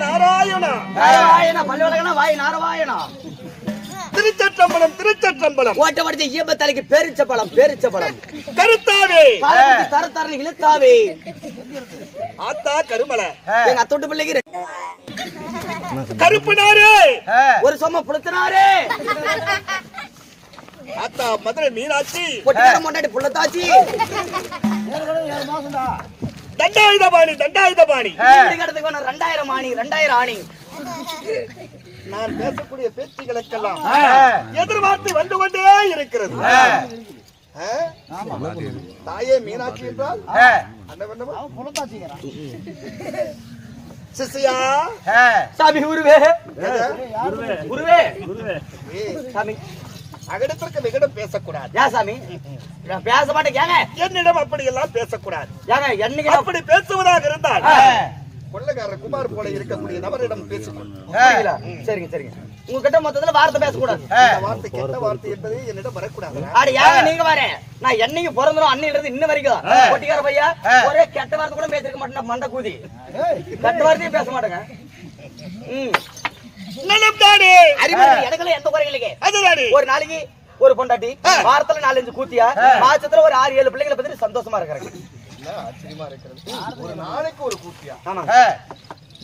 நாராயணா நாராயணா பல்வலகனா வாய் நாராயணா. திருச்சற்றம்பலம் திருச்சற்றம்பலம். ஓட்ட வடிச்ச இயம்ப தலைக்கு பேரிச்சப்பழம் பேரிச்சப்பழம். கருத்தாவே தரத்தரன் இழுத்தாவே. ஆத்தா கருமலை எங்க அத்தோட்டு பிள்ளைக்கு கருப்பு நாரே ஒரு சொம்ம புளுத்தினாரே. ஆத்தா மதுரை மீனாட்சி பொட்டிக்கார மொண்டாட்டி புள்ளத்தாச்சி. தண்டாயுதபாணி தண்டாயுதபாணி. இடத்துக்கு வேணும் 2000 ஆணி 2000 ஆணி. நான் பேசக்கூடிய பேச்சுகளுக்கெல்லாம் எதிர்பார்த்து வந்து கொண்டே இருக்கிறது. தாயே மீனாட்சி என்றால் சிசியா சாமி உருவே உருவே சாமி அகடத்திற்கு விகடம் பேசக்கூடாது. ஏன் சாமி பேச மாட்டேங்க? என்னிடம் அப்படி எல்லாம் பேசக்கூடாது. என்னைக்கு அப்படி பேசுவதாக இருந்தால் கொள்ளைக்காரர் குமார் போல இருக்கக்கூடிய நபரிடம் பேசிக்கொள்ளும். சரிங்க சரிங்க. உங்ககிட்ட மொத்தத்துல வார்த்தை பேசக்கூடாது. வார்த்தை கெட்ட வார்த்தை என்பது என்னிடம் வரக்கூடாது. அடி ஏங்க நீங்க வர நான் என்னைக்கு பிறந்தோம் அன்னையில இருந்து இன்ன வரைக்கும் பொட்டிக்கார பையா ஒரே கெட்ட வார்த்தை கூட பேசிருக்க மாட்டேன். மண்ட கூதி கெட்ட வார்த்தையும் பேச மாட்டேங்க. எனக்குள்ள எந்த குறையும் இல்லைங்க. ஒரு நாளைக்கு ஒரு பொண்டாட்டி, வாரத்துல 4-5 கூத்தியா, மாசத்துல ஒரு 6-7 பிள்ளைங்களை பத்தி சந்தோஷமா இருக்கிறேன். ஆச்சரியமா இருக்கிறது. ஒரு நாளைக்கு ஒரு கூத்தியா? ஆமா.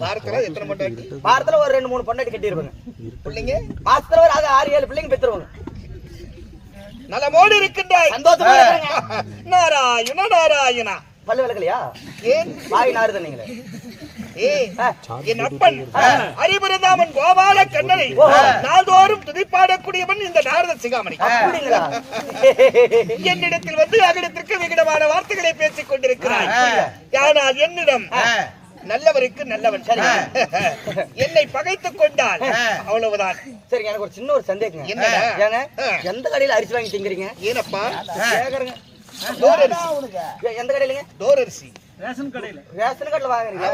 வாரத்துல எத்தனை பொண்டாட்டி? வாரத்துல ஒரு 2-3 பொண்டாட்டி கட்டிருப்பாங்க. பிள்ளைங்க மாசத்துல ஒரு 6-7 பிள்ளைங்க பெற்றுருவாங்க. நலமோடு இருக்கின்றாய். சந்தோஷமா இருக்கிறேங்க. நாராயண நாராயணா. பல்லு விளக்கலையா? ஏன் வாய் நாறுத நீங்களே? என் அப்பன் அறிவுரதாமன் கோபால கண்ணனை நாள்தோறும் துதிப்பாடக்கூடியவன் இந்த நாரத சிகாமணி. என்னிடத்தில் வந்து அகிடத்திற்கு விகிடமான வார்த்தைகளை பேசிக் கொண்டிருக்கிறாய். ஆனால் என்னிடம் நல்லவருக்கு நல்லவன் என்னை பகைத்துக் கொண்டால் அவ்வளவுதான். சரி, எனக்கு ஒரு சின்ன ஒரு சந்தேகம். ஏங்க எந்த கடையில அரிசி வாங்கி திங்கிறீங்க? ஏனப்பா கேக்குறேங்க. எந்த கடையிலங்க? டோரரிசி ரேஷன் கடையில வாங்குறீங்க.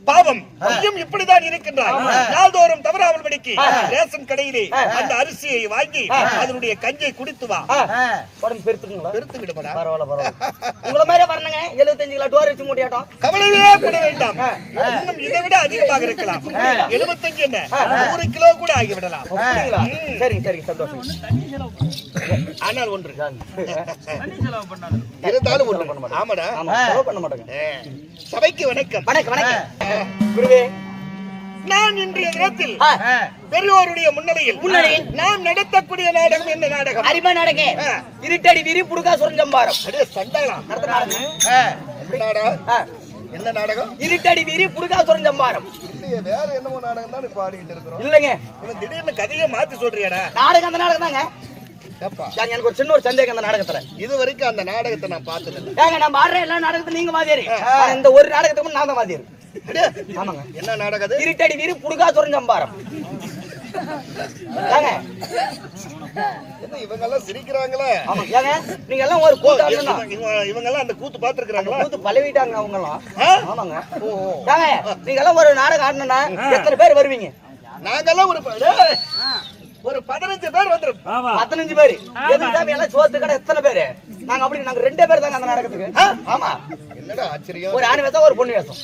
பாவம் ஐயம் இப்படிதான் இருக்கின்றார். நாள்தோறும் தவறாமல் படிக்கு ரேஷன் கடையிலே அந்த அரிசியை வாங்கி அதனுடைய கஞ்சியை குடித்து வா. உடம்பு பெருத்துங்களா? பெருத்து விடுபடா. பரவாயில்ல பரவாயில்ல. உங்களை மாதிரியே வரணுங்க. 75 கிலோ டோர் அரிசி மூட்டியாட்டம். கவலையே பட வேண்டாம். இன்னும் இதை விட அதிகமாக இருக்கலாம். 75 என்ன 100 கிலோ கூட ஆகிவிடலாம். சரிங்க சரிங்க, சந்தோஷம். ஆனால் ஒன்று இருந்தாலும் ஒன்று. ஆமாடா, பண்ண மாட்டேங்க. சபைக்கு வணக்கம். வணக்கம் வணக்கம் குருவே. நான் இன்றைய தினத்தில் பெரியோருடைய முன்னிலையில் நாம் நடத்தக்கூடிய நாடகம் என்ன நாடகம்? அரிமா நாடகம். இருட்டடி விரி புடுகா சுரஞ்சம்பாரம். சண்டாளம் என்ன நாடகம்? இருட்டடி விரி புடுகா சுரஞ்சம்பாரம். வேற என்னமோ நாடகம் தான் பாடிக்கிட்டு இருக்கிறோம். இல்லைங்க, திடீர்னு கதையை மாத்தி சொல்றியாடா? நாடகம் அந்த நாடகம் தாங்க. எனக்கு ஒரு சின்ன ஒரு சந்தேகம். அந்த நாடகத்துல இது வரைக்கும் அந்த நாடகத்தை நான் பார்த்தது இல்லை. ஏங்க நான் பாடுற எல்லா நாடகத்தையும் நீங்க வாதியாரு, இந்த ஒரு நாடகத்துக்கு நான் தான் வாதியாரு. ஆமாங்க. என்ன நாடகம்? இருட்டடி வீரு புடுகா சுரஞ்சம்பாரம். ஏங்க இவங்க எல்லாம் சிரிக்கிறாங்களே. ஆமா. ஏங்க நீங்க எல்லாம் ஒரு கூத்து இவங்க எல்லாம் அந்த கூத்து பாத்துருக்காங்களா? கூத்து பழவிட்டாங்க அவங்க எல்லாம். ஆமாங்க. ஏங்க நீங்க எல்லாம் ஒரு நாடகம் ஆடணும்னா எத்தனை பேர் வருவீங்க? நாங்கெல்லாம் ஒரு 15 பேர் வந்துரும். 15 பேர். எல்லாம் சோத்து கடை எத்தனை பேரு? நாங்க அப்படி நாங்க 2 பேர் தாங்க அந்த நாடகத்துக்கு. ஆமா. என்னடா ஆச்சரியம். ஒரு ஆண் வேஷம் ஒரு பொண்ணு வேஷம்.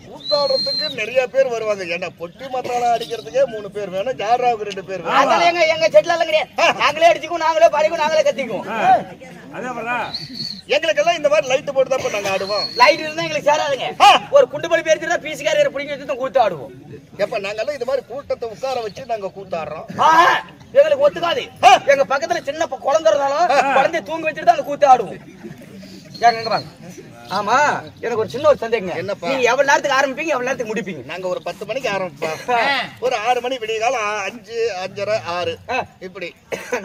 கூத்தாடுறதுக்கு நிறைய பேர் வருவாங்க. ஏன்னா பொட்டி மத்தாளா அடிக்கிறதுக்கே 3 பேர் வேணும். ஜாராவுக்கு 2 பேர் வேணும். அதனால எங்க செட்ல எல்லாம் கிடையாது. நாங்களே அடிச்சுக்குவோம், நாங்களே பாடிக்குவோம், நாங்களே கத்திக்குவோம். எங்களுக்கெல்லாம் இந்த மாதிரி லைட் போட்டு தான் நாங்க ஆடுவோம். லைட் இருந்தா எங்களுக்கு சேராதுங்க. ஒரு குண்டு பலி பேர் பீசிக்கார பிடிங்க வச்சு தான் கூத்து ஆடுவோம். எப்ப நாங்கெல்லாம் இந்த மாதிரி கூட்டத்தை உட்கார வச்சு நாங்க கூத்தாடுறோம். எங்களுக்கு ஒத்துக்காது. எங்க பக்கத்துல சின்ன குழந்தை இருந்தாலும் குழந்தைய தூங்க வச்சுட்டு தான் அந்த கூத்து ஆடுவோம். எங்க வாங்க. ஆமா, எனக்கு ஒரு சின்ன ஒரு சந்தேகம். என்னப்பா? நீங்க எவ்வளவு நேரத்துக்கு ஆரம்பிப்பீங்க, எவ்வளவு நேரத்துக்கு முடிப்பீங்க? நாங்க ஒரு 10 மணிக்கு ஆரம்பிப்போம். ஒரு 6 மணி விடிய காலம் 5, 5:30, 6 இப்படி.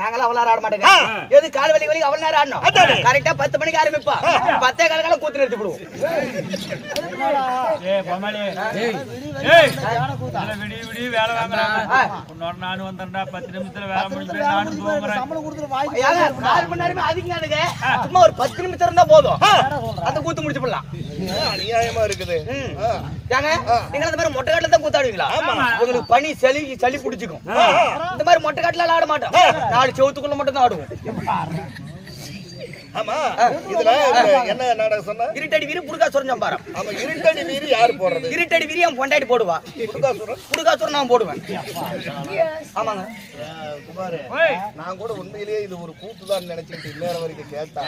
நாங்களாம் அவ்வளவு நேரம் ஆட மாட்டேங்க. எது கால் வலி வலி அவ்வளவு நேரம் ஆடணும். கரெக்டா 10 மணிக்கு ஆரம்பிப்பா. 10 காலம் கூத்து நிறுத்தி விடுவோம். வேலை வாங்குறாங்க. நானும் வந்தேன்டா 10 நிமிஷத்துல வேலை முடிஞ்சு நானும் தூங்குறேன். 4 மணி நேரமே அதிகங்க. சும்மா ஒரு 10 நிமிஷம் இருந்தா போதும். அந்த கூத்து முடிச்சு போடலாம். அநியாயமா இருக்குது. நீங்க இந்த மாதிரி மொட்டை காட்டுல தான் கூத்தாடுவீங்களா? உங்களுக்கு பனி சளி பிடிச்சிக்கும். இந்த மாதிரி மொட்டை காட்டுல ஆட மாட்டோம். 4 செவத்துக்குள்ள மட்டும் தான் ஆடுவோம். ஆமா இதுல என்ன நாடகம் சொன்ன? இருட்டடி வீரி புடுகாசுரன் சம்பாரம். ஆமா இருட்டடி வீரி யாரு போடுறது? இருட்டடி வீரி அவன் பொண்டாட்டி போடுவா. புடுகாசுரன் நான் போடுவேன். ஆமாங்க குமாரே, நான் கூட உண்மையிலேயே இது ஒரு கூத்து தான் நினைச்சிட்டு இன்னேரம் வரைக்கும் கேட்டா.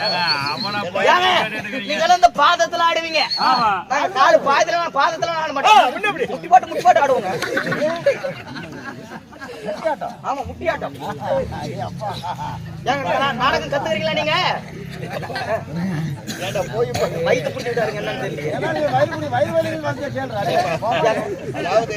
நீங்க இந்த பாதத்துல ஆடுவீங்க. நாங்க காலு பாதத்துல ஆட மாட்டோம். முட்டி போட்டு ஆடுவோங்க. ஆமா முட்டியாட்டம். நாடகம் கத்துக்கிறீங்களா நீங்க? போய் வயிற்று பிடிச்சிட்டாருங்க என்னன்னு தெரியல. அதாவது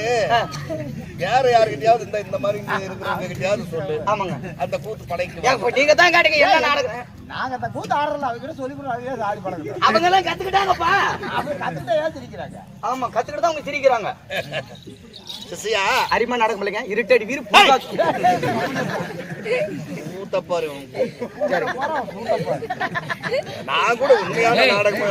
யாருக்கிட்டயாவது இந்த மாதிரி இருக்கிறவங்க கிட்டயாவது சொல்லு. ஆமாங்க அந்த கூத்து படைக்கு நீங்க தான் கேட்டீங்க என்ன நாடகம். நாங்க அந்த கூத்து ஆடுறல அவங்க சொல்லி கொடுத்து ஆடி பழகுறோம். அவங்க எல்லாம் கத்துக்கிட்டாங்கப்பா. அவங்க கத்துக்கிட்டே சிரிக்கிறாங்க. ஆமா கத்துக்கிட்டு தான் அவங்க சிரிக்கிறாங்க. சிசியா அரிமா நாடகம் இல்லைங்க. இருட்டடி வீரு கூத்தப்பாரு. நான் கூட உண்மையான நாடகம்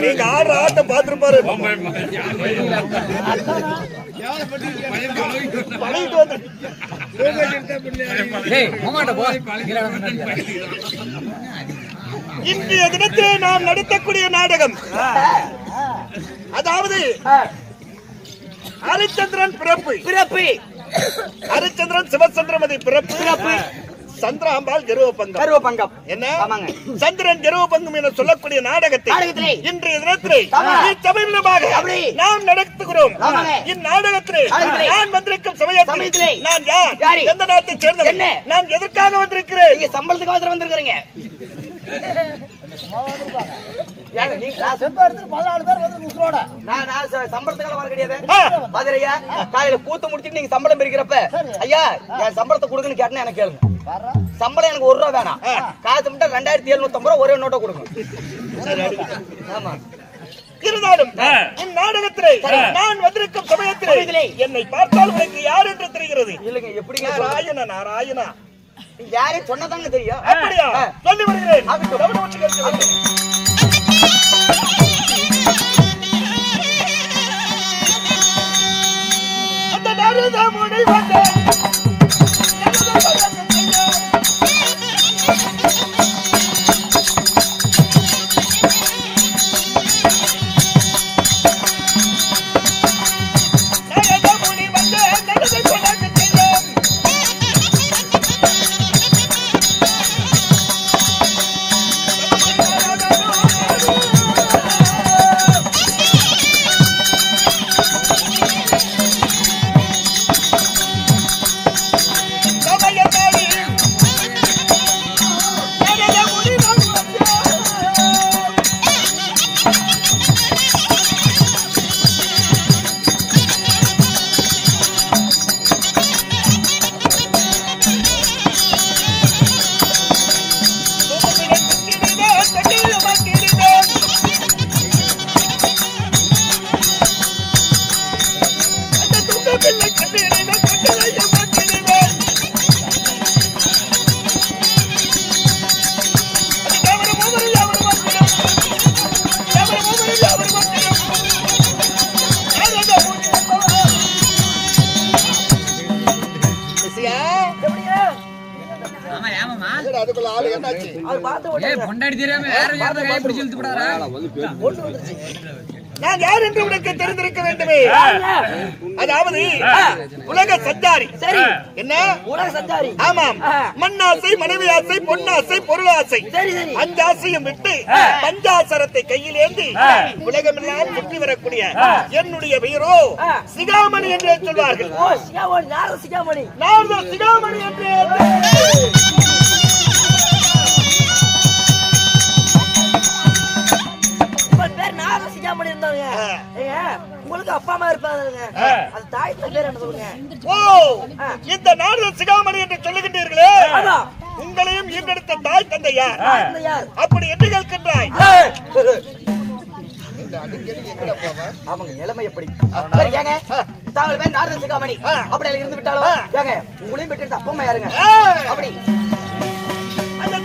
நீங்க ஆடுற ஆட்டம் பாத்துருப்பாரு. இன்றைய தினத்திலே நாம் நடத்தக்கூடிய நாடகம் அதாவது ஹரிச்சந்திரன் பிறப்பு, ஹரிச்சந்திரன் சிவசந்திரமதி பிறப்பு, சந்திராம்பாள் கருவபங்கம். என்ன சந்திரன் கருவபங்கம் என சொல்லக்கூடிய நாடகத்தை இன்றைய தினத்திலே நாம் நடத்துகிறோம். இந்நாடகத்திலே நான் வந்திருக்கும் சமயத்திலே நான் யார், எந்த நாட்டை சேர்ந்தவன், நான் எதற்காக வந்திருக்கிறேன்? நீங்க சம்பளத்துக்கு வந்திருக்கிறீங்க. சம்பளத்துக்காக வர கிடையாது. மதுரையா காலையில கூத்து முடிச்சுட்டு நீங்க சம்பளம் பிரிக்கிறப்ப ஐயா என் சம்பளத்தை கொடுக்குன்னு கேட்டேன்னு எனக்கு கேளுங்க. சம்பளம் எனக்கு 1 ரூபா வேணாம். காசு மட்டும் 2750 ரூபா ஒரே நோட்டை கொடுங்க. ஆமா இருந்தாலும் இந்நாடகத்திலே நான் வந்திருக்கும் சமயத்திலே என்னை பார்த்தால் உனக்கு யார் என்று தெரிகிறது? இல்லைங்க எப்படிங்க? நாராயணா யாரையும் சொன்னதாங்க தெரியும். அப்படியா? சொல்லி வருகிறேன். அந்த நாரதமுனி வந்த அதுக்குள்ள ஆளு என்னாச்சு? நான் யார் என்று உனக்கு தெரிந்திருக்க வேண்டுமே. அதாவது உலக சஞ்சாரி. சரி என்ன உலக சஞ்சாரி? ஆமாம். மண்ணாசை, மனைவி ஆசை, பொன்னாசை, பொருளாசை, சரி சரி அஞ்சாசையும் விட்டு பஞ்சாசரத்தை கையில் ஏந்தி உலகமெல்லாம் சுற்றி வரக்கூடிய என்னுடைய பெயரோ சிகாமணி என்றே சொல்வார்கள். நாரத சிகாமணி என்றே. உங்களுக்கு அப்பா அம்மா இருப்பாங்க. அது தாய் பேர் என்ன சொல்லுங்க? ஓ இந்த நாரத சிகாமணி என்று சொல்லுகின்றீர்களே, உங்களையும் ஈன்றெடுத்த தாய் தந்தையா? அப்படி என்று கேட்கின்றாய். அவங்க நிலைமை எப்படி? தாங்கள் பேர் நாரத சிகாமணி அப்படி இருந்து விட்டாலும் உங்களையும் பெற்று அப்பா அம்மா யாருங்க? அப்படி அந்த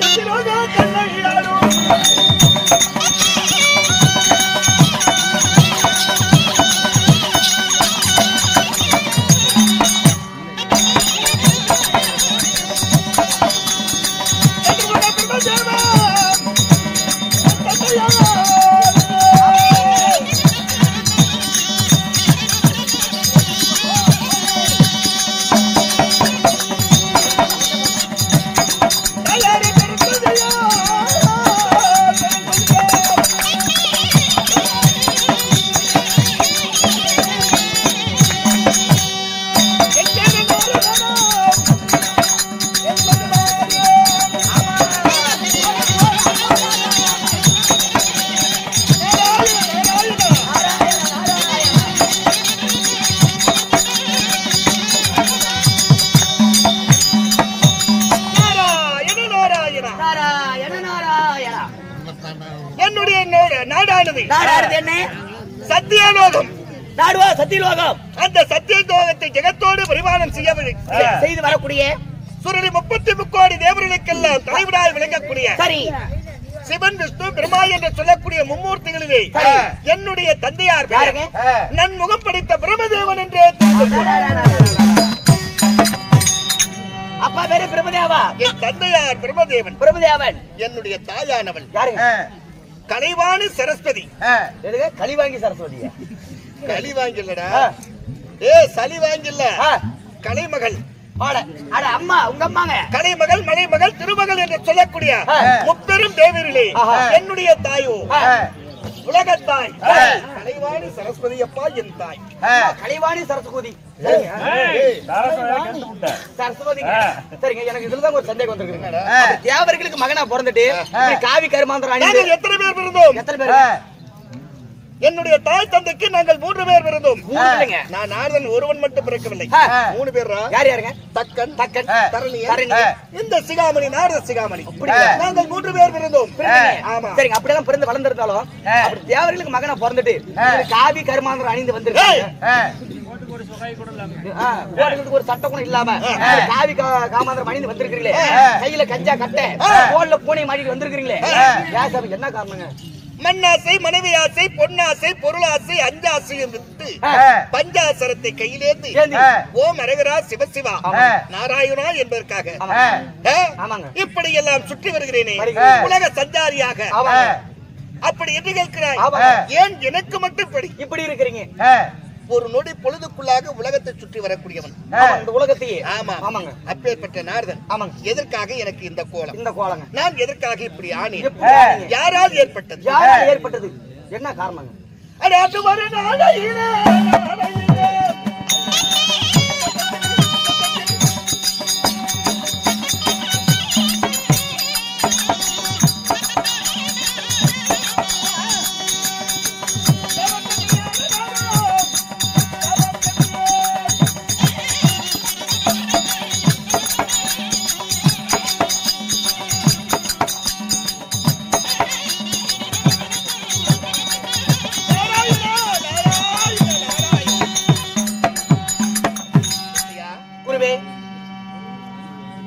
சத்தியலோகம். நாடுவா சத்தியலோகம். அந்த சத்தியலோகத்தை ஜெகத்தோடு பரிமாணம் செய்து வரக்கூடிய சுருளி 33 கோடி தேவர்களுக்கெல்லாம் தலைவராய் விளங்கக்கூடிய சரி சிவன், விஷ்ணு, பிரம்மா என்று சொல்லக்கூடிய மும்மூர்த்திகளிலே என்னுடைய தந்தையார் நன்முகம் படைத்த பிரம்மதேவன் என்றே அப்பா பேரு பிரம்மதேவா. என் தந்தையார் பிரம்மதேவன். பிரம்மதேவன். என்னுடைய தாயானவள் யாருங்க? கலைவாணி சரஸ்வதி. எதுங்க? களிவாங்கி சரஸ்வதியா? களிவாங்கில்லடா, சளி வாங்கில்ல, கலைமகள். அட அம்மா, உங்க அம்மாங்க. கலைமகள், மலைமகள், திருமகள் என்று சொல்லக்கூடிய முப்பெரும் தேவரிலே என்னுடைய தாயோ உலகத்தாய் கலைவாணி சரஸ்வதி. அப்பா என் தாய் கலைவாணி சரஸ்வதி. சரஸ்வதி. சரிங்க, எனக்கு இதுலதான் ஒரு சந்தேகம் வந்திருக்கு. தேவர்களுக்கு மகனா பிறந்துட்டு காவி கருமாந்திரம் எத்தனை பேர் பிறந்தோம்? எத்தனை பேர்? என்னுடைய தாய் தந்தைக்கு நாங்கள் 3 பேர் பிறந்தோம். நான் நாரதன் ஒருவன் மட்டும் பிறக்கவில்லை, 3 பேர். யார் யாருங்க? தக்கன், தரணியன், இந்த சிகாமணி, நாரத சிகாமணி. நாங்கள் 3 பேர் பிறந்தோம். ஆமா. சரிங்க, அப்படியெல்லாம் பிறந்து வளர்ந்திருந்தாலும் அப்படி தேவர்களுக்கு மகனா பிறந்துட்டு காவி கருமாந்திரம் அணிந்து வந்திருக்காங்க. ஒரு சட்டம் கூட இல்லாம காவி காமாந்திரம் அணிந்து வந்திருக்கிறீங்களே, கையில கஞ்சா கட்டை, தோல்ல பூனை மாட்டிட்டு வந்திருக்கிறீங்களே, என்ன காரணங்க? மண்ணாசை, மனைவி ஆசை, பொன்னாசை, பொருளாசை, அஞ்சாசையும் விட்டு பஞ்சாசரத்தை கையிலேந்து ஓம் அரகரா சிவசிவா நாராயணா என்பதற்காக இப்படி எல்லாம் சுற்றி வருகிறேனே உலக சஞ்சாரியாக. அப்படி என்று கேட்கிறாய், ஏன் எனக்கு மட்டும் இப்படி இருக்கிறீங்க? ஒரு நொடி பொழுதுக்குள்ளாக உலகத்தை சுற்றி வரக்கூடியவன் இந்த உலகத்தையே. ஆமா, ஆமாங்க. அப்பேற்பட்ட நாரதன். ஆமாங்க. எதற்காக எனக்கு இந்த கோலம்? இந்த கோலங்க நான் எதற்காக இப்படி ஆனேன்? யாரால் ஏற்பட்டது? யாரால் ஏற்பட்டது? என்ன காரணங்க? அது ஒரு நாளையிலே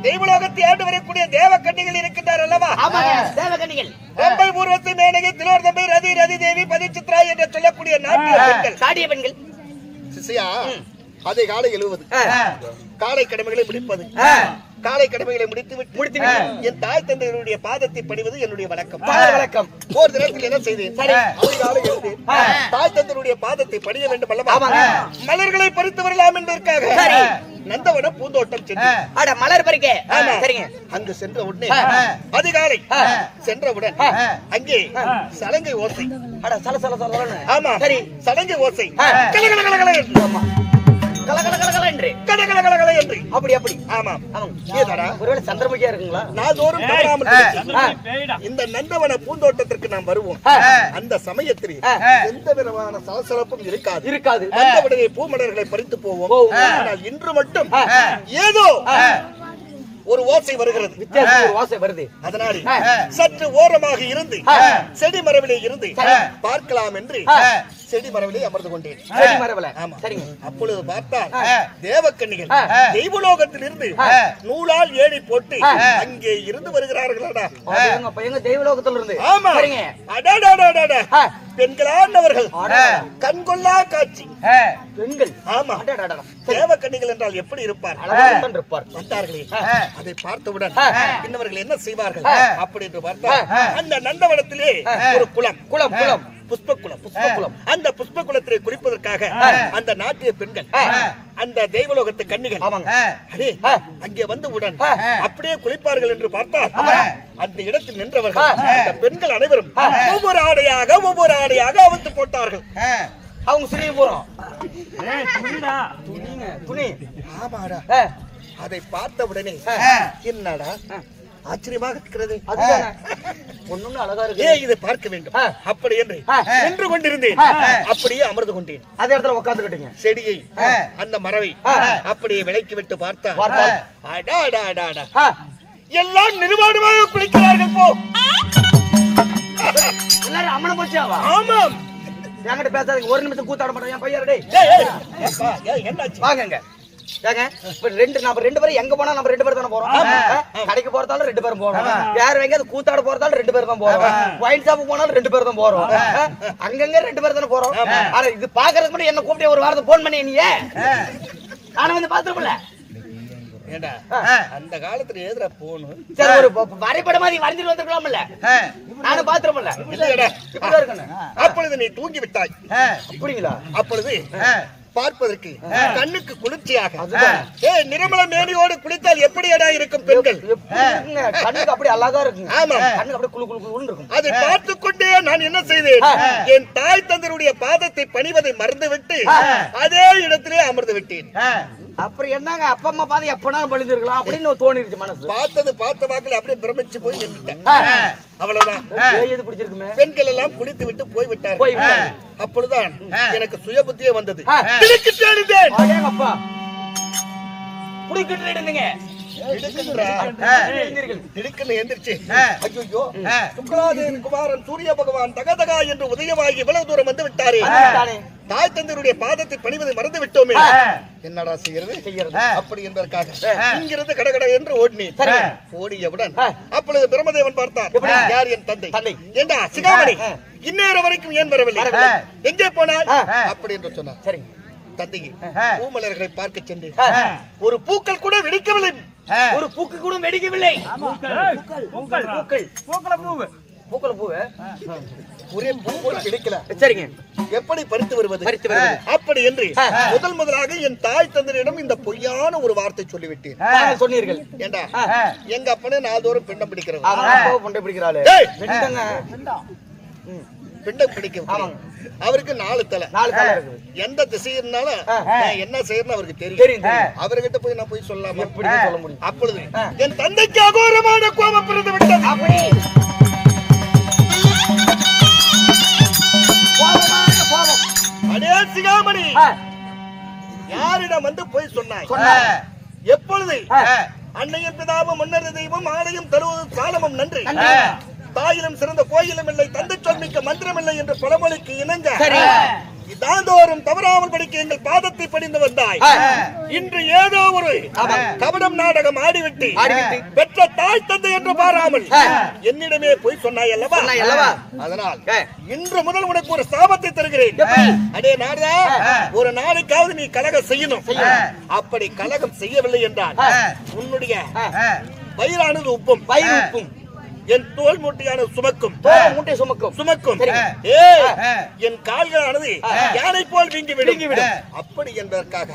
தெய்வலோகத்தை ஆண்டு வரக்கூடிய தேவக்கன்னிகள் இருக்கின்றார் அல்லவா? தேவக்கன்னிகள். ரம்பை, ஊர்வசி, மேனகை, திலோத்தமை, ரதி, ரதி தேவி, பதிச்சித்ரா என்று சொல்லக்கூடிய நாட்டிய பெண்கள், சாடிய பெண்கள். சிசியா, அதை காலை எழுவது, காலை கடமைகளை முடிப்பது, காலை கடமைகளை முடித்து என் தாய் தந்தையருடைய பாதத்தை பணிவது என்னுடைய வழக்கம். ஒரு தினத்தில் என்ன செய்தேன்? காலை எழுந்து தாய் தந்தையருடைய பாதத்தை பணிய வேண்டும் அல்லவா? மலர்களை பறித்து வரலாம் என்பதற்காக நந்தவன பூந்தோட்டம் சென்று மலர் பறிக்க. சரிங்க. அங்கு சென்ற உடனே அதிகாலை சென்றவுடன் அங்கே சலங்கை ஓசை. ஆமா, சரி, சலங்கை ஓசை கலகலகலகல என்று அப்படி அப்படி. ஆமா, ஒருவேளை சந்திரமுகியா இருக்குங்களா? நாள்தோறும் இந்த நந்தவன பூந்தோட்டத்திற்கு நாம் வருவோம். அந்த சமயத்தில் எந்த விதமான சலசலப்பும் இருக்காது. நந்தவனே பூமலர்களை பறித்து போவோம். ஆனால் இன்று மட்டும் ஏதோ ஒரு ஓசை வருகிறது, வித்தியாசம் ஒரு ஓசை வருது. அதனால் சற்று ஓரமாக இருந்து செடி மரவிலே இருந்து பார்க்கலாம் என்று செடி மரவிலே அமர்ந்து கொண்டேன். செடி மரவில. சரிங்க. அப்பொழுது பார்த்தால் தேவக்கன்னிகள் தெய்வலோகத்தில் இருந்து நூலால் ஏணி போட்டு அங்கே இருந்து வருகிறார்களா? எங்க தெய்வலோகத்தில் இருந்து? ஆமா. பெண்களானவர்கள் கண்கொள்ளா காட்சி பெண்கள். ஆமா, தேவக்கன்னிகள் என்றால் எப்படி இருப்பார்? வந்தார்களே, அதை பார்த்தவுடன் இன்னவர்கள் என்ன செய்வார்கள் அப்படி என்று பார்த்தால் அந்த நந்தவனத்திலே ஒரு குளம் புஷ்பகுளம். அந்த புஷ்பகுளத்திலே குளிப்பதற்காக அந்த நாட்டிய பெண்கள், அந்த தெய்வலோகத்து கன்னிகள் அங்கே வந்தவுடன் அப்படியே குளிப்பார்கள் என்று பார்த்தால் அந்த இடத்தில் நின்றவர்கள் அந்த பெண்கள் அனைவரும் ஒவ்வொரு ஆடையாக அவிழ்த்து போட்டார்கள். அவங்க சுரிய போறோம். துணி. ஆமாடா. அதை பார்த்தவுடனே என்னடா ஆச்சரியமாக இருக்கிறது, ஒண்ணு அழகா இருக்கு, இதை பார்க்க வேண்டும் அப்படி என்று நின்று கொண்டிருந்தேன். அப்படியே அமர்ந்து கொண்டேன். அதே இடத்துல உட்கார்ந்துக்கிட்டீங்க. செடியை, அந்த மரவை அப்படியே விலக்கி விட்டு பார்த்தா எல்லாம் நிர்வாணமாக குளிக்கிறார்கள். போ, எல்லாரும் அம்மனை போச்சாவா? ஆமாம். என்கிட்ட பேசாதீங்க. ஒரு நிமிஷம் கூத்தாட மாட்டேன். என் பையன் டேய். ஏப்பா, என்னாச்சு? வாங்கங்க. ஏங்க இப்ப நம்ம ரெண்டு பேரும் எங்க போனா நம்ம ரெண்டு பேரும் தானே போறோம். கடைக்கு போறதாலும் ரெண்டு பேரும் போறோம். வேற எங்கேயாவது கூத்தாட போறதாலும் ரெண்டு பேரும் தான் போறோம். ஒயின் ஷாப் போனாலும் ரெண்டு பேரும் தான் போறோம். அங்கங்க ரெண்டு பேரும் தானே போறோம். ஆனா இது பாக்குறதுக்கு மட்டும் என்ன கூப்பிட்டு ஒரு வாரத்தை போன் பண்ணி நீ நானும் வந்து பாத்துருப்பல. ஏண்டா அந்த காலத்துல ஏதுடா போணும்? சரி ஒரு வரைபடமா நீ வரைஞ்சிட்டு வந்திருக்கலாம்ல. நானும் பாத்துருப்பல. இல்லையடா, இப்படிதான் இருக்கணும். அப்பொழுது நீ தூங்கி விட்டாய். அப்படிங்களா? அப்பொழுது பார்ப்பதற்கு கண்ணுக்கு குளிர்ச்சியாக நிர்மல மேனியோடு குளித்தால் எப்படியடா இருக்கும் பெண்கள்? கண்ணுக்கு அப்படி அழகா இருக்குங்க. ஆமா, கண்ணுக்கு அப்படியே குளு குளு குளுன்னு இருக்கும். அதை பார்த்துக் கொண்டே நான் என்ன செய்தேன், என் தாய் தந்தருடைய பாதத்தை பணிவதை மறந்துவிட்டு அதே இடத்திலே அமர்ந்து விட்டேன். அப்புறம் என்னங்க அப்பா அம்மா பாதி எப்பனாலும் பழிஞ்சிருக்கலாம் அப்படின்னு தோணிருச்சு மனசு. பார்த்த வாக்கில் அப்படியே பிரமிச்சு போய் நின்றுட்டேன். அவ்வளவுதான். எது பிடிச்சிருக்குமே. பெண்கள் எல்லாம் குளித்து விட்டு போய்விட்டார். அப்பொழுதுதான் எனக்கு சுய புத்தியே வந்தது. அப்பா புடிக்கிட்டு இருந்தீங்க. குமாரன் சூரிய பகவான் தகதகா என்று உதயமாகி இவ்வளவு தூரம் வந்து விட்டாரே, தாய் தந்தருடைய பாதத்தை பணிவதை மறந்து விட்டோமே, என்னடா செய்யறது? அப்படி என்பதற்காக இங்கிருந்து கடகட என்று ஓடினேன். ஓடியவுடன் அப்பொழுது பிரம்மதேவன் பார்த்தார். யார்? என் தந்தை. ஏண்டா சிகாமணி, இந்நேரம் வரைக்கும் ஏன் வரவில்லை? எங்கே போனார்? அப்படி என்று சொன்னார். சரி தந்தையை பூமலர்களை பார்க்க சென்று ஒரு பூக்கள் கூட வெடிக்கவில்லை. ஒரு பூக்கு கூட வெடிக்கவில்லை. ஒரே பூ கூட வெடிக்கல. சரிங்க, எப்படி பறித்து வருவது? அப்படி என்று முதலாக என் தாய் தந்தையிடம் இந்த பொய்யான ஒரு வார்த்தை சொல்லிவிட்டேன். சொன்னீர்கள். ஏண்டா எங்க அப்பனே நாள்தோறும் பிண்டம் பிடிக்கிறது. பிண்டம் பிடிக்கும். அவருக்கு 4 தலை. எந்த திசை இருந்தாலும் என்ன செய்யணும் அவருக்கு தெரியும். அவர்கிட்ட போய் நான் போய் சொல்லாம சொல்ல முடியும். அப்பொழுது என் தந்தைக்கு அகோரமான கோபம் பிறந்து விட்டது. அடே சிகாமணி, யாரிடம் வந்து போய் சொன்னாய்? எப்பொழுது? அன்னையின் பிதாவும் முன்னர் தெய்வம் ஆலயம் தருவதும் சாலமும் நன்றி, தாயிலும் சிறந்த கோயிலும் இல்லை, தந்தை சொல்மிக்க மந்திரம் இல்லை என்று பழமொழிக்கு இணங்க இதாந்தோறும் தவறாமல் படிக்க எங்கள் பாதத்தை படிந்து வந்தாய். இன்று ஏதோ ஒரு கபடம் நாடகம் ஆடிவிட்டு பெற்ற தாய் தந்தை என்று பாராமல் என்னிடமே போய் சொன்னாய் அல்லவா? அதனால் இன்று முதல் உனக்கு ஒரு சாபத்தை தருகிறேன். அடே நாடா, ஒரு நாளைக்காவது நீ கலகம் செய்யணும். அப்படி கலகம் செய்யவில்லை என்றால் உன்னுடைய வயிறானது உப்பும். என் தோல் மூட்டையான சுமக்கும். என் கால்களானது யானை போல் வீங்கிவிடும். அப்படி என்பதற்காக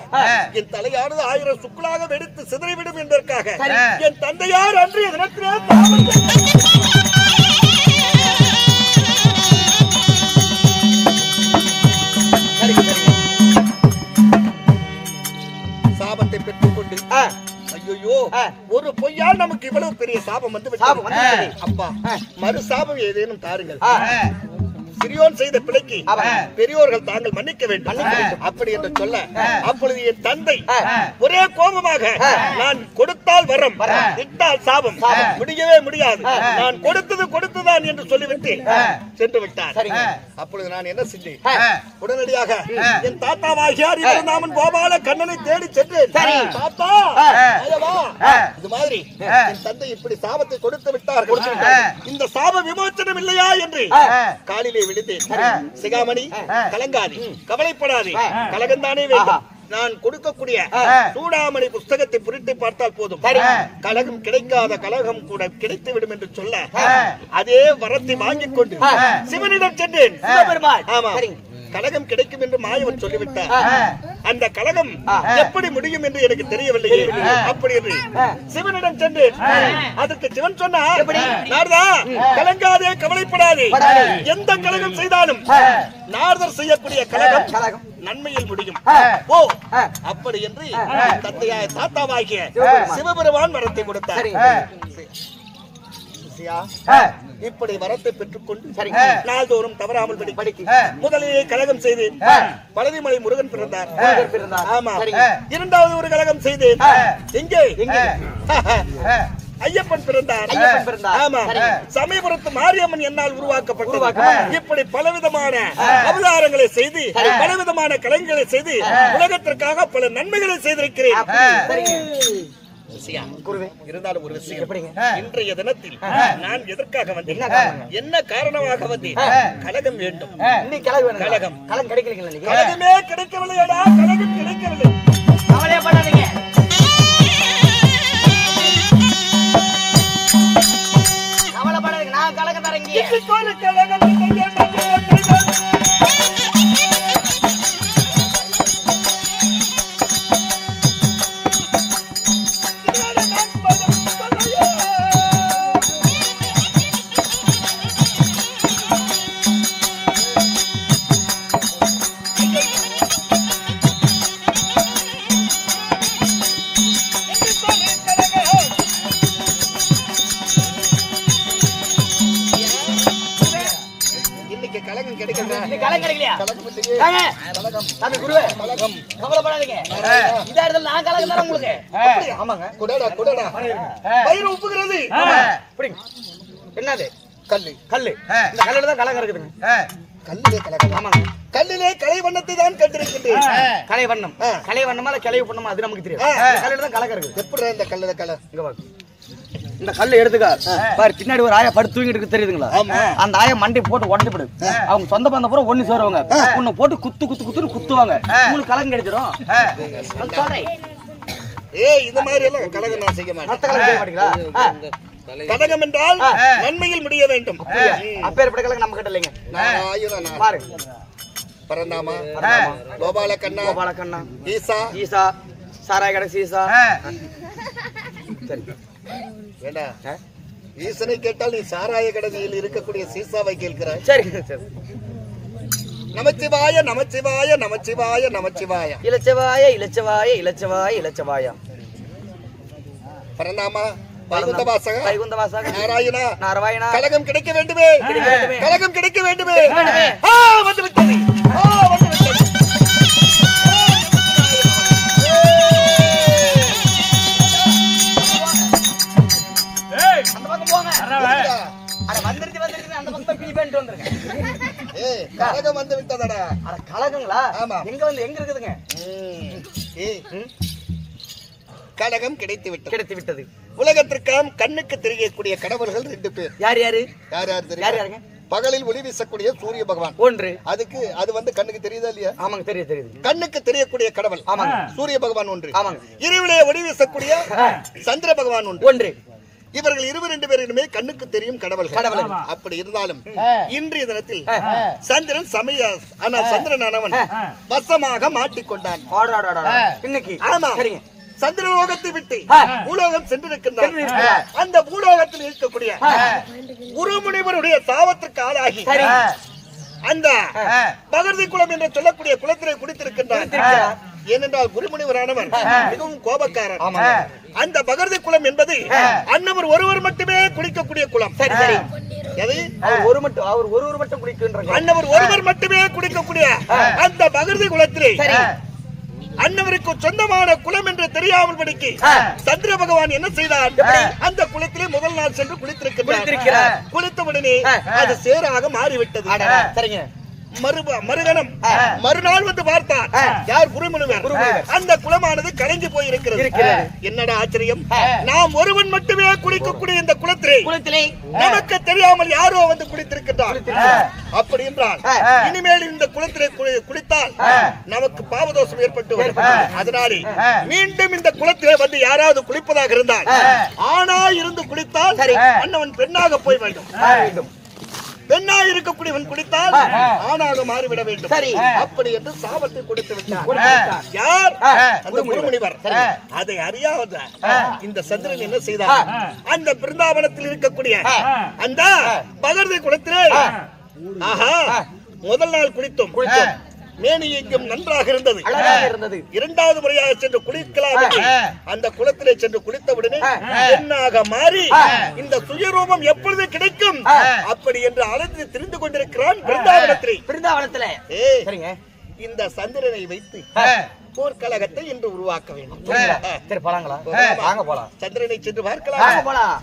என் தலையானது 1000 சுக்குலாக வெடித்து சிதறிவிடும் என்பதற்காக என் தந்தையார் அன்றைய தினத்திலே சாபத்தை பெற்றுக் கொண்டு ஐயோ ஒரு பொய்யால் நமக்கு இவ்வளவு பெரிய சாபம் வந்து விட்டது. அப்பா, மறு சாபம் ஏதேனும் தாருங்கள். சிறியோன் செய்த பிழைக்கு பெரியோர்கள் தாங்கள் மன்னிக்க வேண்டும். அப்படி என்று சொல்ல அப்பொழுது என் தந்தை ஒரே கோபமாக, நான் கொடுத்தால் வரம், விட்டால் சாபம், முடியவே முடியாது, நான் கொடுத்ததுதான் என்று சொல்லிவிட்டு சென்று விட்டார். அப்பொழுது நான் என்ன செஞ்சேன்? உடனடியாக என் தாத்தாவாகியார் நாமன் கோபால கண்ணனை தேடி சென்றேன். தாத்தா, இது மாதிரி என் தந்தை இப்படி சாபத்தை கொடுத்து விட்டார்கள், இந்த சாப விமோச்சனம் இல்லையா என்று காலிலே விழுந்தேன். சிகாமணி, கலங்காதே, கவலைப்படாதே, கலகந்தானே வேண்டும். நான் கொடுக்கக்கூடிய சூடாமணி புஸ்தகத்தை புரிட்டு பார்த்தால் போதும், கலகம் கிடைக்காத கலகம் கூட கிடைத்து விடும் என்று சொல்ல அதே வரத்தை வாங்கிக் கொண்டு சிவனிடம் சென்றேன். ஆமா, கலகம் கிடைக்கும் என்று மாயவன் சொல்லிவிட்டார். அந்த கலகம் எப்படி முடியும் என்று எனக்கு தெரியவில்லை. அப்படி என்று சிவனிடம் சென்றேன். அதற்கு சிவன் சொன்னார், நாரதா, கலங்காதே, கவலைப்படாதே, எந்த கலகம் செய்தாலும் நாரதர் செய்யக்கூடிய கலகம் நன்மையில் முடியும். ஓ, அப்படி என்று தந்தையாய தாத்தாவாகிய சிவபெருமான் வரத்தை கொடுத்தார். இப்படி வரத்தை பெற்றுக்கொண்டு நாள்தோறும் தவறாமல் படிக்க முதலிலே கலகம் செய்தேன். பழனிமலை முருகன் பிறந்தார். ஆமா, இரண்டாவது ஒரு கலகம் செய்தேன். எங்கே? ஐயப்பன் பிறந்தார். ஐயப்பன் பிறந்தார். ஆமா. சமயபுரத்து மாரியம்மன் என்னால் உருவாக்கப்பட்டது. இப்படி பலவிதமான அவதாரங்களை செய்து பலவிதமான கலைஞர்களை செய்து உலகத்திற்காக பல நன்மைகளை செய்திருக்கிறேன். இருந்தாலும் ஒரு விஷயம், இன்றைய தினத்தில் நான் எதற்காக வந்தேன், என்ன காரணமாக வந்தேன்? கலகம் வேண்டும். கலகம் கலகமே கிடைக்கவில்லையடா, கலகம் கிடைக்கவில்லை. கவலைப்படாதீங்க. நான் கலகம் தரங்க. என்னது கல்லு? கல்லு. இந்த கல்லுல தான் கலகம் இருக்குதுங்க. கல்லிலே கலகம். ஆமாங்க. கல்லிலே கலை வண்ணத்தை தான் கண்டிருக்கின்றேன். கலை வண்ணம். கலை வண்ணமா இல்ல கிளை பண்ணமா அது நமக்கு தெரியும். கல்லுல தான் கலகம் இருக்குது. எப்படி இந்த கல்லுல கலர்? இங்க பாரு. இந்த கல்ல எடுத்துக்க பாரு, பின்னாடி ஒரு ஆயா படுத்து தூங்கிட்டு இருக்கு தெரியுதுங்களா? அந்த ஆயா மண்டை போட்டு உடஞ்சு போடு. அவங்க சொந்த பந்த பூரா ஒண்ணு சேருவாங்க. உன்னை போட்டு குத்து குத்து குத்துன்னு குத்துவாங்க. உங்களுக்கு கலகம் கிடைச்சிடும். ஏய், இந்த மாதிரி எல்லாம் கலகம் நான் செய்ய மாட்டேன். கலகம் என்றால் நன்மையில் முடிய வேண்டும். அப்பேற்பட்ட கலகம் நம்ம கிட்ட இல்லைங்க. பாரு, பரந்தாமா, கோபால கண்ணா, கோபால கண்ணா, ஈசா, ஈசா, சாராய கடை சீசா. சரி வேண்டா, ஈசனை கேட்டால் நீ சாராய கடையில் இருக்கக்கூடிய சீசாவை கேட்கிறாய். சரி சரி. நமச்சிவாய நமச்சிவாய நமச்சிவாய நமச்சிவாய இலச்சவாய இலச்சவாய இலச்சவாய இலச்சவாய. பரந்தாமா, வைகுந்த வாசக, வைகுந்த வாசக, நாராயணா, நாராயணா, கலகம் கிடைக்க வேண்டுமே, கலகம் கிடைக்க வேண்டுமே. வந்து விட்டது, வந்து விட்டது. அந்த பக்கம் போங்க. அட வந்துருச்சு வந்துருச்சு, அந்த பக்கம் பீ பண்ணிட்டு வந்துருங்க. ஏய், கலகம் வந்து விட்டதடா. அட கலகங்களா? ஆமா. எங்க வந்து எங்க இருக்குதுங்க? ஏய், கலகம் கிடைத்து விட்டது. கிடைத்து விட்டது. உலகத்திற்காம் கண்ணுக்கு தெரியக்கூடிய கடவுள்கள் 2 பேர். யார் யாரு? யார் யார் தெரியும்? யார் யாருங்க? பகலில் ஒளி வீசக்கூடிய சூரிய பகவான் ஒன்று. அதுக்கு அது வந்து கண்ணுக்கு தெரியுதா இல்லையா? ஆமாங்க, தெரியுது தெரியுது. கண்ணுக்கு தெரியக்கூடிய கடவுள் ஆமாங்க, சூரிய பகவான் ஒன்று. ஆமாங்க. இரவிலே ஒளி வீசக்கூடிய சந்திர பகவான் ஒன்று. ஒன்று. இவர்கள் 2 பேருமே கண்ணுக்கு தெரியும் கடவுள். அப்படி இருந்தாலும் இன்றைய தினத்தில் சந்திரன் சந்திரனானவன் வசமாக மாட்டிக்கொண்டான். இன்னைக்கு ஆமா, சந்திரலோகத்தை விட்டு பூலோகம் சென்றிருக்கின்றார். அந்த பூலோகத்தில் இருக்கக்கூடிய குருமுனிவருடைய சாபத்திற்கு ஆளாகி அந்த பகர்தி குளம் என்று சொல்லக்கூடிய குளத்திலே குடித்திருக்கின்றார். ஏனென்றால் குருமுனிவரானவர் மிகவும் கோபக்காரர். அந்த பகர்தி குளம் என்பது அன்னவர் ஒருவர் மட்டுமே குடிக்கக்கூடிய குளம். அவர் ஒருவர் மட்டும் குடிக்கின்றார். அன்னவர் ஒருவர் மட்டுமே குடிக்கக்கூடிய அந்த பகர்தி குளத்திலே அன்னவருக்கு சொந்தமான குளம் என்று தெரியாமல் படிக்கு சந்திர பகவான் என்ன செய்தார்? அந்த குளத்திலே முதல் நாள் சென்று குளித்திருக்கிறார். குளித்தவுடனே அது சேராக மாறிவிட்டது. சரிங்க. மறுகணம் மறுநாள் வந்து பார்த்தார். யார்? குருமுனிவர். அந்த குளமானது கலைஞ்சு போயிருக்கிறது. என்னடா ஆச்சரியம்! நாம் ஒருவன் மட்டுமே குளிக்கக்கூடிய இந்த குளத்திலே நமக்கு தெரியாமல் யாரோ வந்து குளித்திருக்கிறார். அப்படி என்றால் இனிமேல் இந்த குளத்திலே குளித்தால் நமக்கு பாவதோஷம் ஏற்பட்டு, அதனாலே மீண்டும் இந்த குளத்திலே வந்து யாராவது குளிப்பதாக இருந்தால் ஆணா இருந்து குளித்தால் அண்ணவன் பெண்ணாக போய் வேண்டும். பெண்ணா இருக்கக்கூடியவன் குடித்தால் ஆணாக மாறிவிட வேண்டும். அப்படி என்று சாபத்தை கொடுத்து விட்டார். யார்? அந்த குருமுனிவர். அதை அறியாத இந்த சந்திரன் என்ன செய்தார்? அந்த பிருந்தாவனத்தில் இருக்கக்கூடிய அந்த பகர்தி குளத்திலே முதல் நாள் குளித்தோம். மேனி எங்கும் நன்றாக இருந்தது. இரண்டாவது முறையாக சென்று குளிக்கலாம். அந்த குளத்திலே சென்று குளித்தவுடனே பெண்ணாக மாறி இந்த சுயரூபம் எப்பொழுது கிடைக்கும் அப்படி என்று அழைத்து திரிந்து கொண்டிருக்கிறான் பிருந்தாவனத்திலே. பிருந்தாவனத்திலே இந்த சந்திரனை வைத்து போர்க்கழகத்தை இன்று உருவாக்க வேண்டும். சரி போலாங்களா? வாங்க போலாம். சந்திரனை சென்று பார்க்கலாம். போலாம்.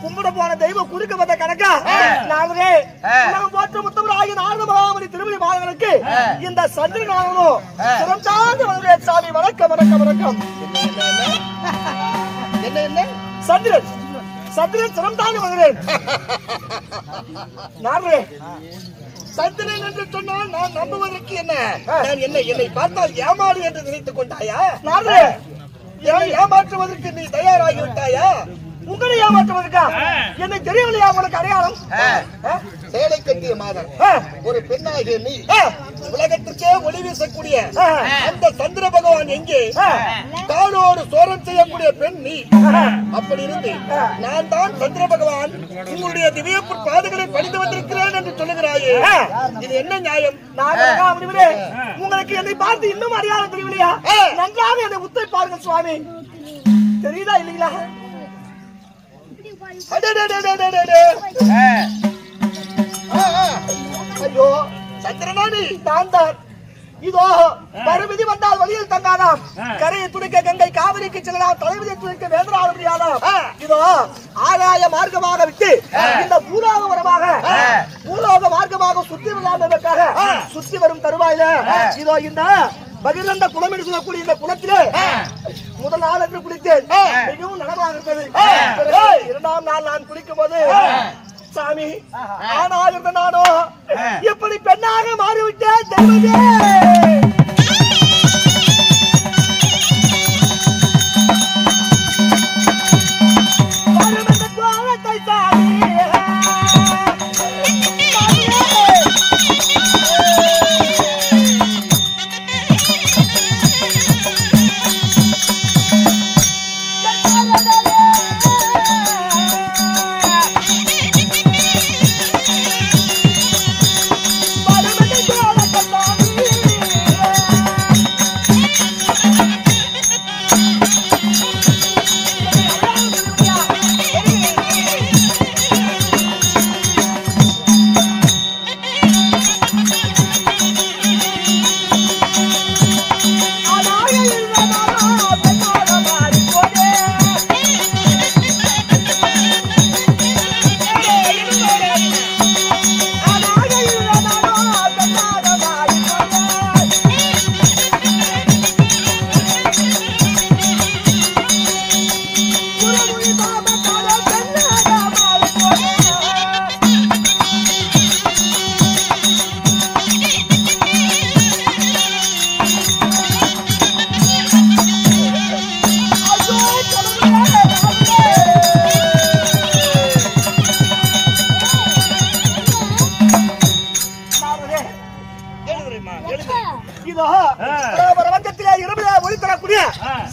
கும்பிட போன தெய்வம் குறுக்க வந்த கணக்கா நாங்களே உலகம் போற்ற முத்தமராகிய நாரத மகாமணி திருமணி மாதவனுக்கு இந்த சந்திரனாகணும் சிரம் சார்ந்து வந்து சாமி வணக்கம் வணக்கம் வணக்கம். என்ன என்ன சந்திரன் சந்திரன் சிரம் தாண்டி வருகிறேன். நாரே சந்திரன் என்று சொன்னால் நான் நம்புவதற்கு என்ன நான் என்னை பார்த்தால் ஏமாறு என்று நினைத்துக் கொண்டாயா? நாரே ஏமாற்றுவதற்கு நீ தயாராகி விட்டாயா? உங்களை ஏமாற்றுவதற்கா? என்னை தெரியவில்லையா உனக்கு அடையாளம்? சேலை கட்டிய மாதம் ஒரு பெண்ணாகிய நீ உலகத்திற்கே ஒளி வீசக்கூடிய அந்த சந்திர பகவான் எங்கே? தானோடு சோரம் செய்யக்கூடிய பெண் நீ. அப்படி இருந்து நான் தான் சந்திர பகவான் உங்களுடைய திவ்ய பாதங்களை பணிந்து வந்திருக்கிறேன் என்று சொல்லுகிறாயே, இது என்ன நியாயம்? உங்களுக்கு என்னை பார்த்து இன்னும் அடையாளம் தெரியவில்லையா? நன்றாக என்னை உத்தை பாருங்கள் சுவாமி. தெரியுதா இல்லைங்களா? ஐயோ சந்திரனானி தான் தான். இதோ மறுவிதி வந்தால் வழியில் தந்தானாம், கரையை துடிக்க கங்கை காவிரிக்கு செல்லலாம், தலைவிதியை துடிக்க வேந்தராக முடியாதாம். இதோ ஆகாய மார்க்கமாக விட்டு இந்த பூலோக மார்க்கமாக சுற்றி விளையாடுவதற்காக சுற்றி வரும் தருவாயில இதோ இந்த பகிரந்த குளம் என்று சொல்லக்கூடிய இந்த குளத்திலே முதல் நாள் என்று குளித்தேன். மிகவும் நலமாக இருந்தது. இரண்டாம் நாள் நான் குளிக்கும் போது சாமி ஆணாக இருந்த நானோ எப்படி பெண்ணாக மாறிவிட்டேன் தெய்வமே.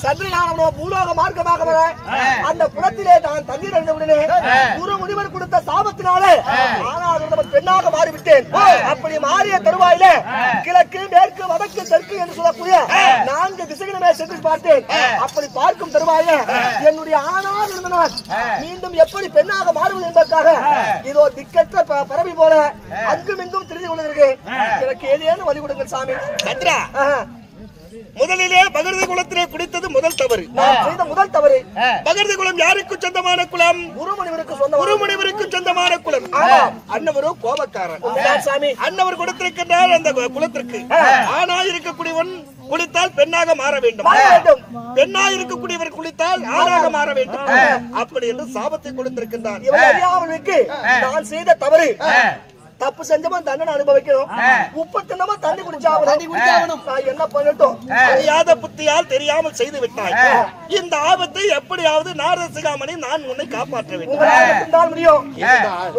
சந்திரனாக பூலோக மார்க்கமாக அந்த புலத்திலே நான் தண்ணீர் அடைந்த உடனே குரு முனிவர் கொடுத்த சாபத்தினாலே ஆனால் இருந்தவன் பெண்ணாக மாறிவிட்டேன். அப்படி மாறிய தருவாயில கிழக்கு மேற்கு வடக்கு தெற்கு என்று சொல்லக்கூடிய 4 திசைகளுமே சென்று பார்த்தேன். அப்படி பார்க்கும் தருவாயில என்னுடைய ஆணாக இருந்த நான் மீண்டும் எப்படி பெண்ணாக மாறுவது என்பதற்காக இதோ திக்கற்ற பறவை போல அங்கும் இங்கும் திரிந்து கொண்டிருக்கிறேன். எனக்கு ஏதேனும் வழி கொடுங்கள் சாமி. சந்திரா, முதலிலே பகர்தி குலத்திலே குடித்தது முதல் தவறு. நான் செய்த முதல் தவறு. பகர்தி குலம் யாருக்கு சொந்தமான குலம்? குருமுனிவருக்கு சொந்தமான குலம். அன்னவரோ கோபக்காரன் சாமி. அன்னவர் கொடுத்திருக்கின்றார் அந்த குலத்திற்கு. ஆணா இருக்கக்கூடியவன் குளித்தால் பெண்ணாக மாற வேண்டும், பெண்ணாக இருக்கக்கூடியவர் குளித்தால் ஆணாக மாற வேண்டும். அப்படி என்று சாபத்தை கொடுத்திருக்கின்றார். நான் செய்த தவறு. தப்பு செஞ்சமா தண்டனை அனுபவிக்கணும். உப்பு தின்னமா தண்ணி குடிச்சாகணும். நான் என்ன பண்ணட்டும்? அறியாத புத்தியால் தெரியாமல் செய்து விட்டாய். இந்த ஆபத்தை எப்படியாவது நாரத சிகாமணி நான் உன்னை காப்பாற்ற வேண்டும். முடியும்.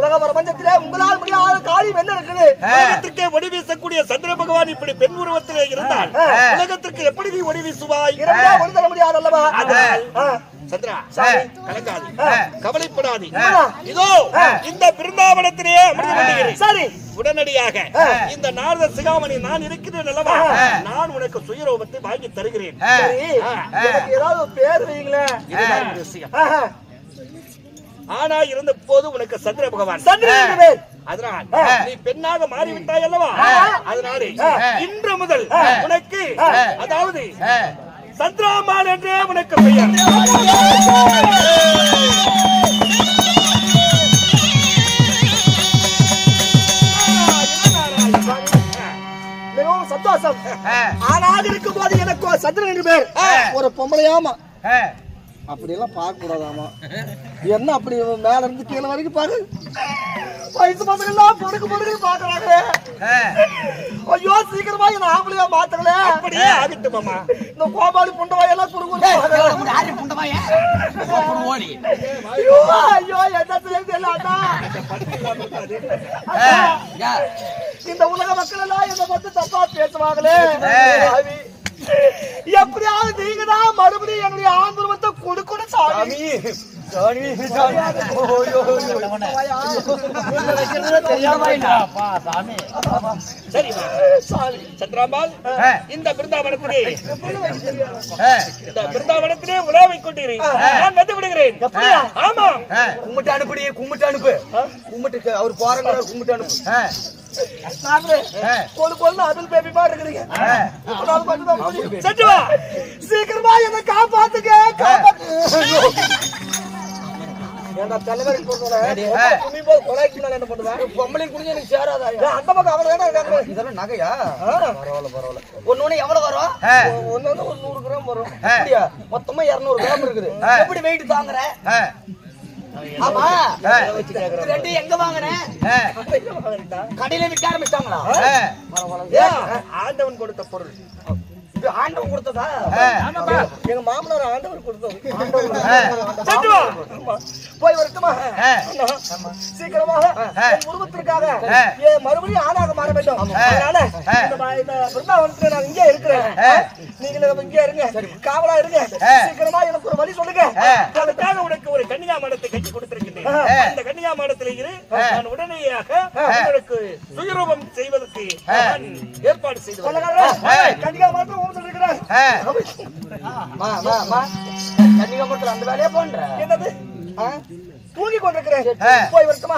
உலக பிரபஞ்சத்திலே உங்களால் முடியாத காரியம் என்ன இருக்குது? உலகத்திற்கே ஒளி வீசக்கூடிய சந்திர பகவான் இப்படி பெண் உருவத்திலே இருந்தால் உலகத்திற்கு எப்படி நீ ஒளி வீசுவாய்? ஒளி தர முடியாது அல்லவா? சந்திரா, கலங்காது, கவலைப்படாது. இதோ இந்த பிருந்தாவனத்திலேயே அமர்ந்து கொண்டிருக்கிறேன். சரி, உடனடியாக இந்த நாரத சிகாமணி நான் இருக்கிறேன் அல்லவா, நான் உனக்கு சுயரூபத்தை வாங்கி தருகிறேன். ஏதாவது பேர் வைங்களேன். ஆனா இருந்த போது உனக்கு சந்திர பகவான் அதனால் நீ பெண்ணாக மாறிவிட்டாய் அல்லவா, அதனாலே இன்று முதல் உனக்கு அதாவது சந்திராமால் என்றே உனக்கு பெயர். மிகவும் சந்தோஷம். ஆணாக இருக்கும் போது எனக்கு சந்திரன் என்று பேர். ஒரு பொம்பளையாமா அப்படி எல்லாம் பார்க்க கூடாதாமா. என்ன அப்படி மேல இருந்து கீழே வரைக்கும் பாரு. வயசு பசங்க எல்லாம் பொறுக்கு பாக்குறாங்க. ஐயோ, சீக்கிரமா என்ன ஆம்பளையா மாத்தல. அப்படியே ஆகிட்டு மாமா. இந்த கோபாலி புண்டவாயெல்லாம் குறுகுறு. ஐயோ, என்ன தெரியல. இந்த உலக மக்கள் எல்லாம் என்ன பத்தி தப்பா பேசுவாங்களே. எப்படியாவது நீங்க தான் மறுபடியும் என்னுடைய ஆந்திரத்தை கொடுக்கணும் சாமி. சந்திராம்பாள், இந்த பிருந்தாவனத்திலே உலாவிக் கொண்டிருக்கிறேன். நான் வந்து விடுகிறேன். ஆமா, கும்பிட்டு அனுப்புடி. கும்பிட்டு அனுப்பு. கும்பிட்டு அவர் போறாங்க. கும்பிட்டு அனுப்பு. சீக்கிரமா என்ன காப்பாத்துக்க. தலைவரை என்ன பண்ணுவேன்? பொம்பளை குடிஞ்சு எனக்கு சேராதா? அந்த பக்கம் அவன் இதெல்லாம் நகையா? பரவாயில்ல. ஒண்ணு எவ்வளவு வரும்? ஒன்னு 100 கிராம் வரும். மொத்தமா 200 கிராம் இருக்குது. எப்படி வெயிட் தாங்குற? ஆமா, ரெண்டு எங்க வாங்கினேன்? கடையில விற்க ஆரம்பிச்சாங்களா? ஆண்டவன் கொடுத்த பொருள். ஆண்டவன் கொடுத்ததா? எங்க மாமனார் ஆண்டவர் கொடுத்தது. போய் வரட்டுமா? சீக்கிரமாக உருவத்திற்காக மறுபடியும் ஆணாக மாற வேண்டும். அதனால இந்த பிருந்தாவனத்துல நான் இங்கே இருக்கிறேன். நீங்க இங்கே இருங்க, காவலா இருங்க. சீக்கிரமா எனக்கு ஒரு வழி சொல்லுங்க. அதுக்காக உனக்கு ஒரு கன்னிகா மாடத்தை கட்டி கொடுத்திருக்கிறேன். அந்த கன்னிகா மாடத்தில் இரு. நான் உடனடியாக உங்களுக்கு சுயரூபம் செய்வதற்கு ஏற்பாடு செய்து கன்னிகா மாடம் கன்னிகாபுரத்துல அந்த வேலையா பண்ற? என்னது தூங்கி கொண்டிருக்கிறேன். போய் வரட்டுமா?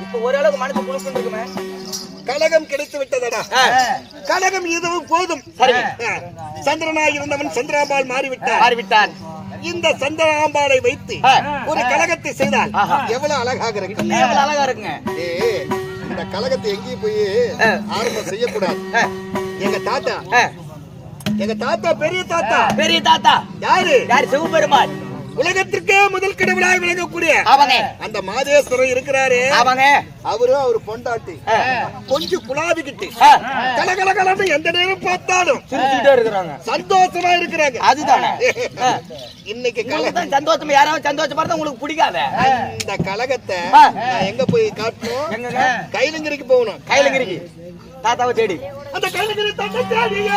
இப்ப ஓரளவுக்கு மனசு குழுக்கு இருக்குமே. கலகம் கிடைத்து விட்டதடா. கலகம் இதுவும் போதும். சந்திரனாய் இருந்தவன் சந்திராம்பாள் மாறிவிட்டான். இந்த சந்திராம்பாளை வைத்து ஒரு கலகத்தை செய்தால் எவ்வளவு அழகாக இருக்கு. எவ்வளவு அழகா இருக்குங்க. இந்த கலகத்தை எங்கேயும் போய் ஆரம்பம் செய்யக்கூடாது. எங்க தாத்தா பெரிய தாத்தா யாரு? சிவபெருமான். உலகத்திற்கே முதல் கடவுளாய் விளங்கக்கூடிய அந்த மாதேஸ்வரர் இருக்கிறாரு. அவரும் அவர் பொண்டாட்டி கொஞ்சம் குலாவிக்கிட்டு கலகலகலன்னு எந்த நேரம் பார்த்தாலும் சந்தோஷமா இருக்கிறாங்க. அதுதானே இன்னைக்கு சந்தோஷம். யாராவது சந்தோஷம் பார்த்தா உங்களுக்கு பிடிக்காத இந்த கலகத்தை எங்க போய் காட்டணும்? கைலங்கிரிக்கு போகணும். கைலங்கிரிக்கு தாத்தாவை தேடி அந்த கைலகிரி தன்னை தேடிய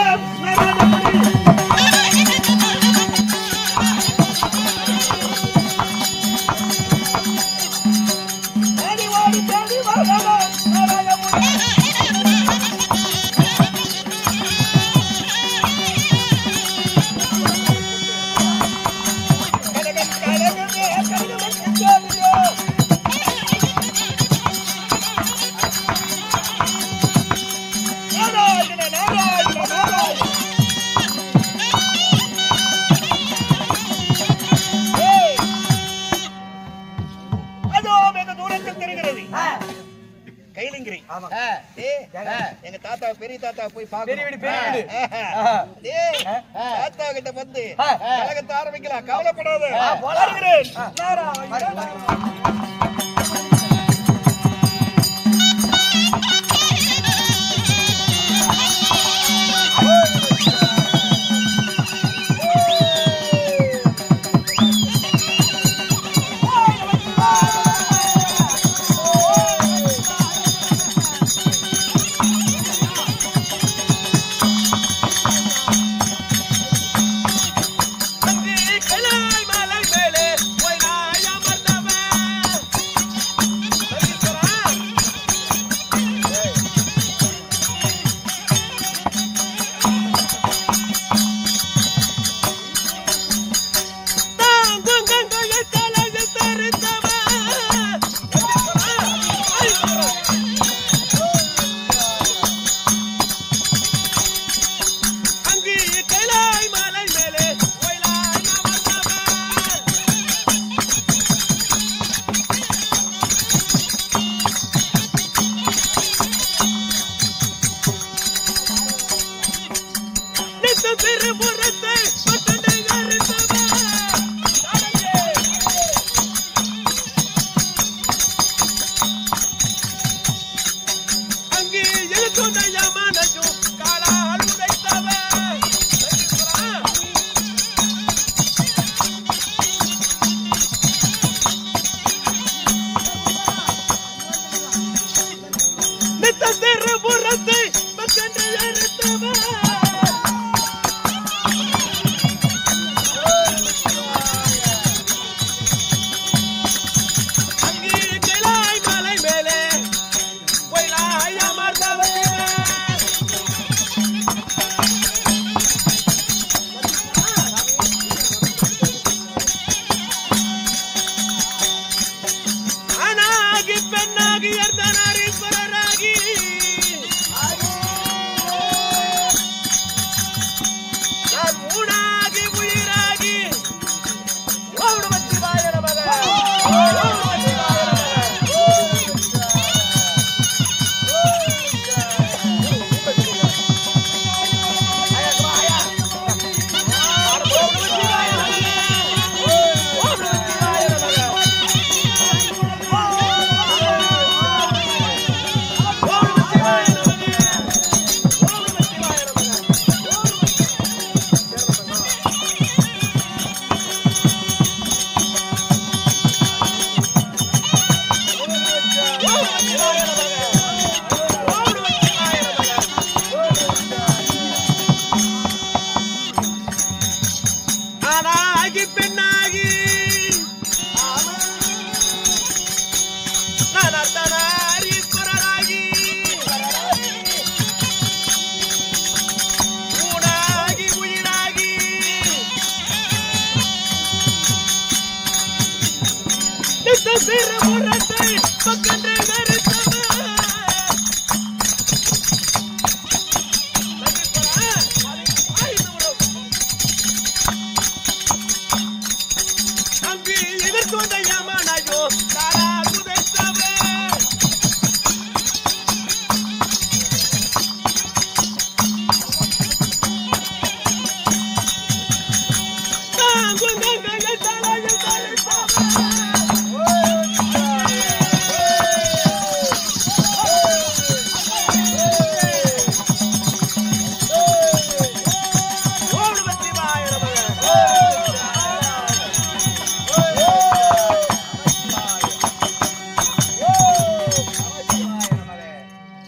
கைலிங்கிரி. எங்க தாத்தா பெரிய தாத்தா போய் தாத்தா கிட்ட வந்து கலகத்தை ஆரம்பிக்கலாம். கவலைப்படாத.